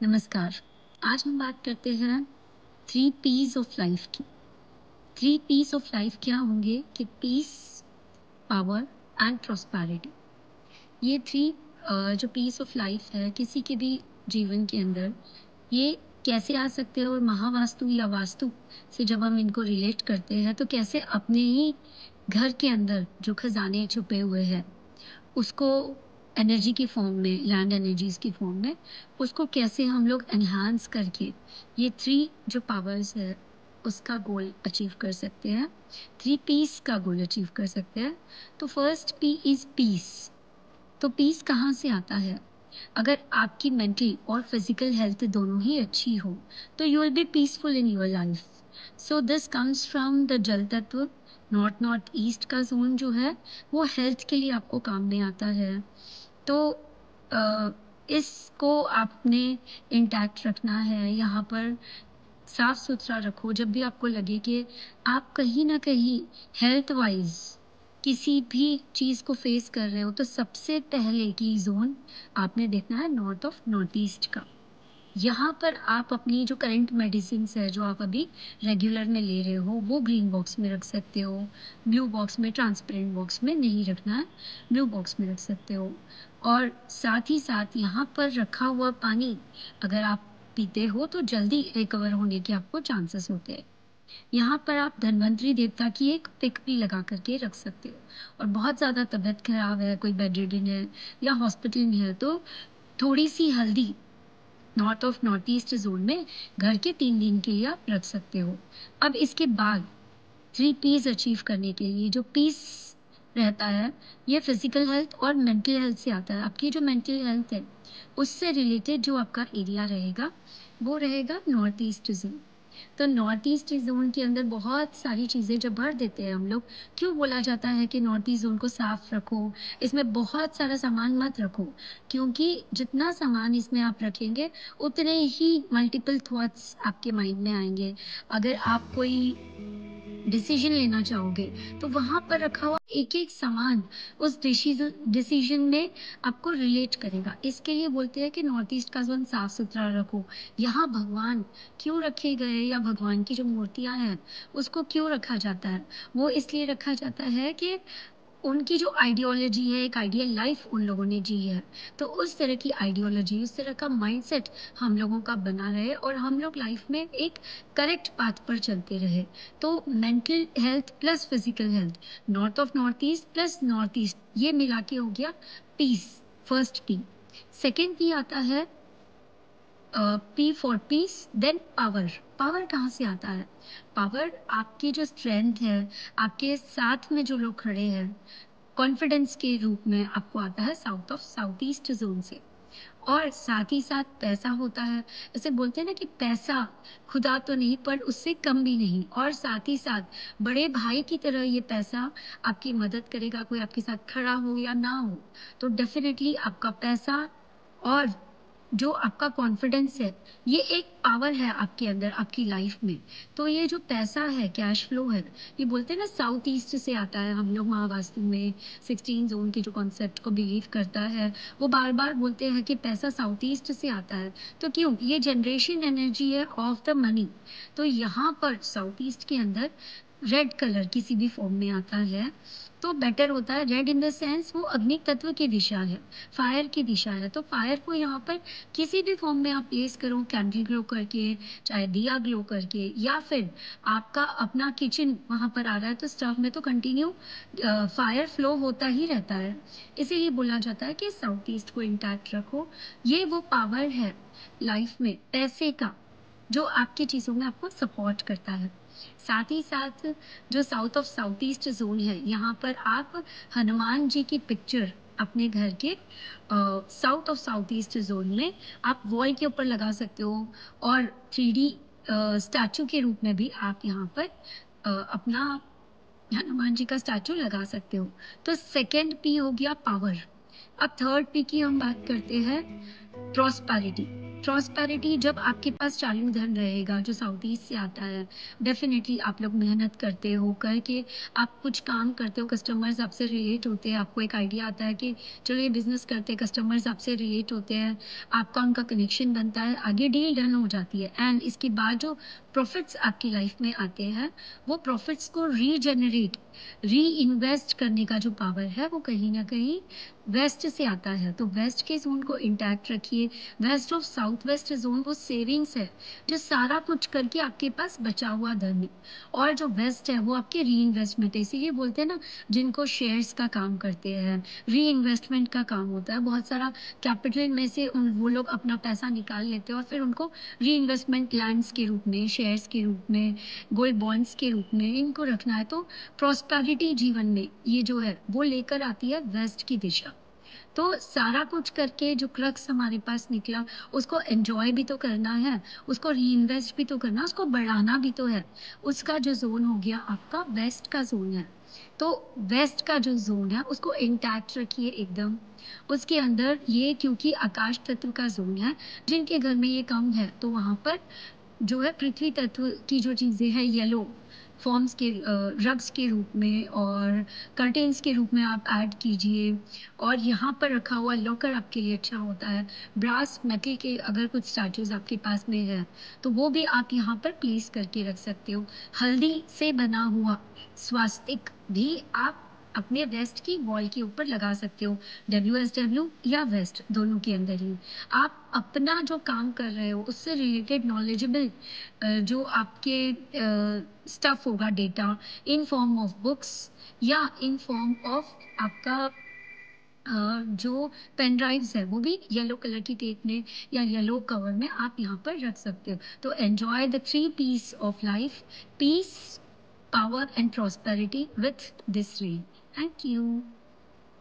नमस्कार। आज हम बात करते हैं थ्री पीस ऑफ लाइफ की। थ्री पीस ऑफ लाइफ क्या होंगे कि पीस, पावर एंड प्रॉस्पेरिटी। ये थ्री जो पीस ऑफ लाइफ है किसी के भी जीवन के अंदर, ये कैसे आ सकते हैं और महावास्तु या वास्तु से जब हम इनको रिलेट करते हैं तो कैसे अपने ही घर के अंदर जो खजाने छुपे हुए हैं उसको एनर्जी की फॉर्म में, लैंड एनर्जीज की फॉर्म में, उसको कैसे हम लोग एनहांस करके ये थ्री जो पावर्स है उसका गोल अचीव कर सकते हैं, थ्री पीस का गोल अचीव कर सकते हैं। तो फर्स्ट पी इज पीस। तो पीस कहाँ से आता है? अगर आपकी मेंटल और फिजिकल हेल्थ दोनों ही अच्छी हो तो you will be peaceful in your life. So this comes from the जल तत्व। नॉर्थ नॉर्थ ईस्ट का जोन जो है वो हेल्थ के लिए आपको काम में आता है। तो इसको आपने इंटैक्ट रखना है। यहाँ पर साफ सुथरा रखो। जब भी आपको लगे कि आप कहीं ना कहीं हेल्थ वाइज किसी भी चीज़ को फेस कर रहे हो तो सबसे पहले की जोन आपने देखना है नॉर्थ ऑफ नॉर्थ ईस्ट का। यहाँ पर आप अपनी जो करंट मेडिसिन है जो आप अभी रेगुलर में ले रहे हो वो ग्रीन बॉक्स में रख सकते हो। ब्लू बॉक्स में, ट्रांसपेरेंट बॉक्स में नहीं रखना है, ब्लू बॉक्स में रख सकते हो। और साथ ही साथ यहाँ पर रखा हुआ पानी अगर आप पीते हो तो जल्दी रिकवर होने के आपको चांसेस होते हैं। यहाँ पर आप धन्वंतरी देवता की एक पिक भी लगा करके रख सकते हो। और बहुत ज़्यादा तबीयत खराब है, कोई बेड रिडन है या हॉस्पिटल में है तो थोड़ी सी हल्दी north of north east zone में घर के 3 दिन के लिए आप रख सकते हो। अब इसके बाद थ्री पीस अचीव करने के लिए जो पीस रहता है ये फिजिकल हेल्थ और मेंटल हेल्थ से आता है। आपकी जो मेंटल हेल्थ है उससे रिलेटेड जो आपका एरिया रहेगा वो रहेगा नॉर्थ ईस्ट जोन। तो नॉर्थ ईस्ट जोन के अंदर बहुत सारी चीज़ें जब भर देते हैं हम लोग, क्यों बोला जाता है कि नॉर्थ ईस्ट जोन को साफ रखो, इसमें बहुत सारा सामान मत रखो? क्योंकि जितना सामान इसमें आप रखेंगे उतने ही मल्टीपल थॉट्स आपके माइंड में आएंगे। अगर आप कोई डिसीजन लेना चाहोगे तो वहां पर रखा हुआ एक एक सामान उस डिसीजन में आपको रिलेट करेगा। इसके लिए बोलते हैं कि नॉर्थ ईस्ट का जोन साफ सुथरा रखो। यहाँ भगवान क्यों रखे गए या भगवान की जो मूर्तियां हैं उसको क्यों रखा जाता है? वो इसलिए रखा जाता है कि उनकी जो आइडियोलॉजी है, एक आइडियल लाइफ उन लोगों ने जी है। तो उस तरह की आइडियोलॉजी, उस तरह का माइंडसेट हम लोगों का बना रहे और हम लोग लाइफ में एक करेक्ट पाथ पर चलते रहे। तो mental health plus physical health, north of north east plus north east, ये मिला के हो गया peace. First P. Second P आता है P for peace, then power. Power कहाँ से आता है? पावर आपकी जो स्ट्रेंथ है, आपके साथ में जो लोग खड़े हैं, कॉन्फिडेंस के रूप में आपको आता है south of south east zone से। और साथ ही साथ पैसा होता है। ऐसे बोलते हैं ना कि पैसा खुदा तो नहीं पर उससे कम भी नहीं। और साथ ही साथ बड़े भाई की तरह ये पैसा आपकी मदद करेगा। कोई आपके साथ खड़ा हो या ना हो तो डेफिनेटली आपका पैसा और जो आपका कॉन्फिडेंस है ये एक पावर है आपके अंदर, आपकी लाइफ में। तो ये जो पैसा है, कैश फ्लो है, ये बोलते हैं ना साउथ ईस्ट से आता है। हम लोग महावास्तु में 16 जोन के जो कॉन्सेप्ट को बिलीव करता है वो बार बार बोलते हैं कि पैसा साउथ ईस्ट से आता है। तो क्यों? ये जनरेशन एनर्जी है ऑफ द मनी। तो यहाँ पर साउथ ईस्ट के अंदर रेड कलर किसी भी फॉर्म में आता है तो बेटर होता है। रेड इन द सेंस वो अग्नि तत्व की दिशा है, फायर की दिशा है। तो फायर को यहाँ पर किसी भी फॉर्म में आप प्लेस करो, कैंडल ग्लो करके, चाहे दिया ग्लो करके, या फिर आपका अपना किचन वहां पर आ रहा है तो स्टव में तो कंटिन्यू फायर फ्लो होता ही रहता है। इसीलिए बोला जाता है कि साउथ ईस्ट को इंटैक्ट रखो। ये वो पावर है लाइफ में पैसे का जो आपकी चीज़ों में आपको सपोर्ट करता है। साथ ही साथ जो south of south east zone है यहाँ पर आप हनुमान जी की पिक्चर अपने घर के south of south east zone में आप वॉल के ऊपर लगा सकते हो। और 3D स्टैचू के रूप में भी आप यहाँ पर अपना हनुमान जी का स्टैचू लगा सकते हो। तो सेकेंड पी हो गया पावर। अब थर्ड पी की हम बात करते हैं, प्रॉस्पेरिटी। प्रॉस्पेरिटी जब आपके पास चालू धन रहेगा जो साउथ ईस्ट से आता है, डेफ़िनेटली आप लोग मेहनत करते हो, करके आप कुछ काम करते हो, कस्टमर्स आपसे रिलेट होते हैं, आपको एक आइडिया आता है कि चलो ये बिज़नेस करते हैं, कस्टमर्स आपसे रिलेट होते हैं, आपका उनका कनेक्शन बनता है, आगे डील डन हो जाती है एंड इसके बाद जो प्रॉफ़िट्स आपकी लाइफ़ में आते हैं, वो प्रॉफ़िट्स को रीजेनरेट, री-इन्वेस्ट करने का जो पावर है, वो कहीं न कहीं वेस्ट से आता है। तो वेस्ट के ज़ोन को इंटैक्ट रखिए। West of south west zone वो सेविंग्स है, जो सारा कुछ करके आपके पास बचा हुआ धन है। और जो वेस्ट है वो आपके री-इन्वेस्टमेंट है। इसीलिए बोलते हैं ना, जिनको शेयर्स का काम करते हैं, री-इन्वेस्टमेंट का काम होता है। बहुत सारा कैपिटल में से वो लोग अपना पैसा निकाल लेते हैं और फिर उनको री-इन्वेस्टमेंट लैंड्स के रूप में, शेयर्स के रूप में, गोल्ड बॉन्ड्स के रूप में इनको रखना है। तो प्रॉस्पेरिटी जीवन में ये जो है वो लेकर आती है वेस्ट की दिशा। तो सारा कुछ करके जो क्रक्स हमारे पास निकला, उसको एन्जॉय भी तो करना है, उसको रीइन्वेस्ट भी तो करना है, उसको बढ़ाना भी तो है। उसका जो ज़ोन हो गया आपका वेस्ट का ज़ोन है। तो वेस्ट का जो ज़ोन है उसको इंटैक्ट रखिए एकदम। उसके अंदर ये क्योंकि आकाश तत्व का ज़ोन है, जिनके घर में ये कम है, तो वहाँ पर जो है पृथ्वी तत्व की जो चीज़ें हैं येलो फॉर्म्स के रग्स के रूप में और कर्टेन्स के रूप में आप ऐड कीजिए। और यहाँ पर रखा हुआ लॉकर आपके लिए अच्छा होता है। ब्रास मेटल के अगर कुछ स्टैचूज़ आपके पास में है, तो वो भी आप यहाँ पर प्लेस करके रख सकते हो। हल्दी से बना हुआ स्वास्तिक भी आप अपने वेस्ट की वॉल के ऊपर लगा सकते हो। WSW या वेस्ट दोनों के अंदर ही। आप अपना जो काम कर रहे हो उससे रिलेटेड नॉलेजेबल जो आपके स्टफ होगा data in form of books या इन फॉर्म ऑफ आपका जो पेन ड्राइव्स है वो भी येलो कलर की टेप में या येलो कवर में आप यहाँ पर रख सकते हो। तो enjoy the 3 peace of life, peace, power and prosperity with this ring. Thank you.